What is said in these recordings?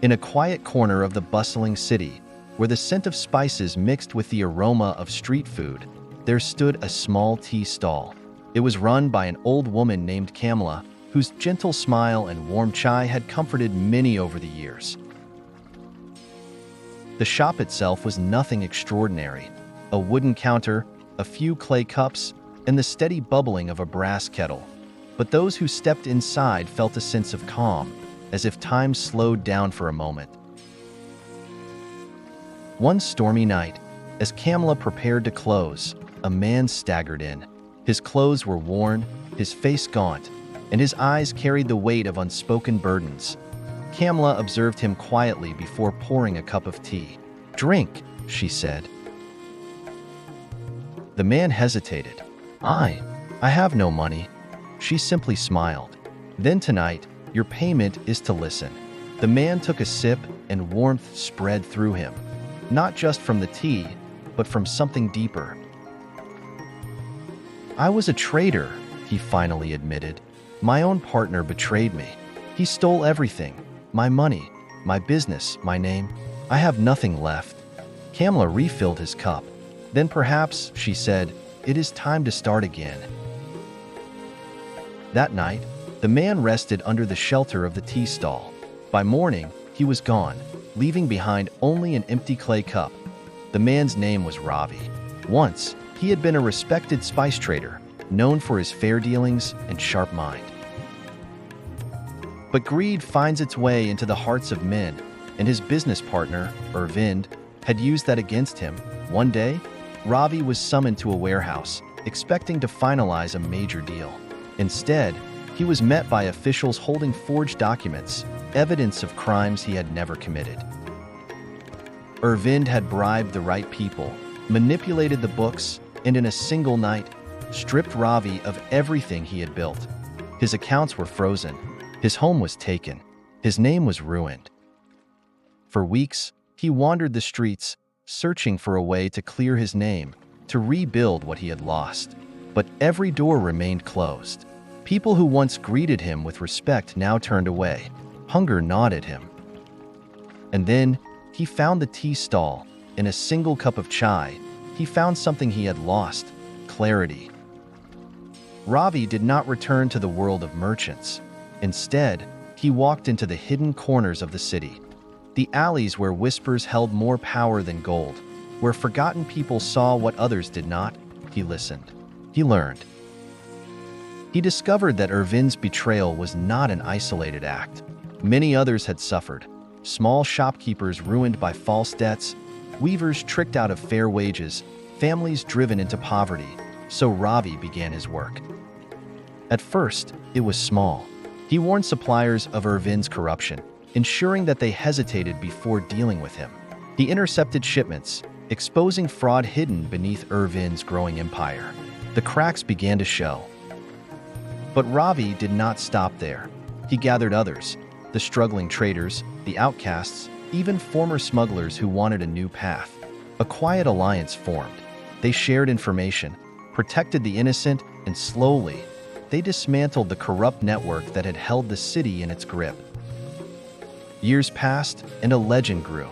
In a quiet corner of the bustling city, where the scent of spices mixed with the aroma of street food, there stood a small tea stall. It was run by an old woman named Kamla, whose gentle smile and warm chai had comforted many over the years. The shop itself was nothing extraordinary. A wooden counter, a few clay cups, and the steady bubbling of a brass kettle. But those who stepped inside felt a sense of calm, as if time slowed down for a moment. One stormy night, as Kamla prepared to close, a man staggered in. His clothes were worn, his face gaunt, and his eyes carried the weight of unspoken burdens. Kamla observed him quietly before pouring a cup of tea. "Drink," she said. The man hesitated. I have no money." She simply smiled. "Then tonight, your payment is to listen." The man took a sip and warmth spread through him, not just from the tea, but from something deeper. "I was a traitor," he finally admitted. "My own partner betrayed me. He stole everything. My money, my business, my name. I have nothing left." Kamla refilled his cup. "Then perhaps," she said, "it is time to start again." That night, the man rested under the shelter of the tea stall. By morning, he was gone, leaving behind only an empty clay cup. The man's name was Ravi. Once, he had been a respected spice trader, known for his fair dealings and sharp mind. But greed finds its way into the hearts of men, and his business partner, Arvind, had used that against him. One day, Ravi was summoned to a warehouse, expecting to finalize a major deal. Instead, he was met by officials holding forged documents, evidence of crimes he had never committed. Arvind had bribed the right people, manipulated the books, and in a single night, stripped Ravi of everything he had built. His accounts were frozen. His home was taken. His name was ruined. For weeks, he wandered the streets, searching for a way to clear his name, to rebuild what he had lost. But every door remained closed. People who once greeted him with respect now turned away. Hunger gnawed at him. And then, he found the tea stall. In a single cup of chai, he found something he had lost: clarity. Ravi did not return to the world of merchants. Instead, he walked into the hidden corners of the city. The alleys where whispers held more power than gold, where forgotten people saw what others did not. He listened. He learned. He discovered that Arvind's betrayal was not an isolated act. Many others had suffered. Small shopkeepers ruined by false debts, weavers tricked out of fair wages, families driven into poverty. So Ravi began his work. At first, it was small. He warned suppliers of Arvind's corruption, ensuring that they hesitated before dealing with him. He intercepted shipments, exposing fraud hidden beneath Arvind's growing empire. The cracks began to show. But Ravi did not stop there. He gathered others, the struggling traders, the outcasts, even former smugglers who wanted a new path. A quiet alliance formed. They shared information, protected the innocent, and slowly, they dismantled the corrupt network that had held the city in its grip. Years passed, and a legend grew.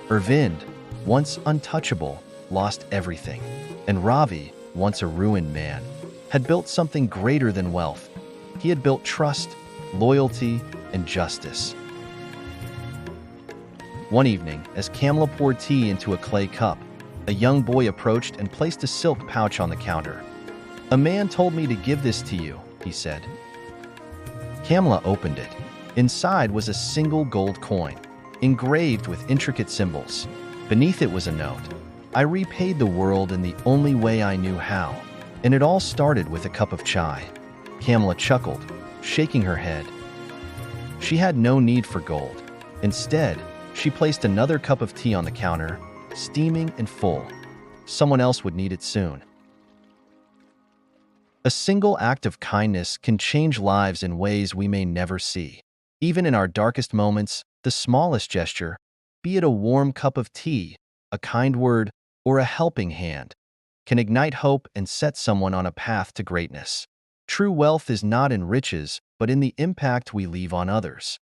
Arvind, once untouchable, lost everything. And Ravi, once a ruined man, had built something greater than wealth. He had built trust, loyalty, and justice. One evening, as Kamla poured tea into a clay cup, a young boy approached and placed a silk pouch on the counter. "A man told me to give this to you," he said. Kamla opened it. Inside was a single gold coin, engraved with intricate symbols. Beneath it was a note. "I repaid the world in the only way I knew how, and it all started with a cup of chai." Kamla chuckled, shaking her head. She had no need for gold. Instead, she placed another cup of tea on the counter, steaming and full. Someone else would need it soon. A single act of kindness can change lives in ways we may never see. Even in our darkest moments, the smallest gesture, be it a warm cup of tea, a kind word, or a helping hand, can ignite hope and set someone on a path to greatness. True wealth is not in riches, but in the impact we leave on others.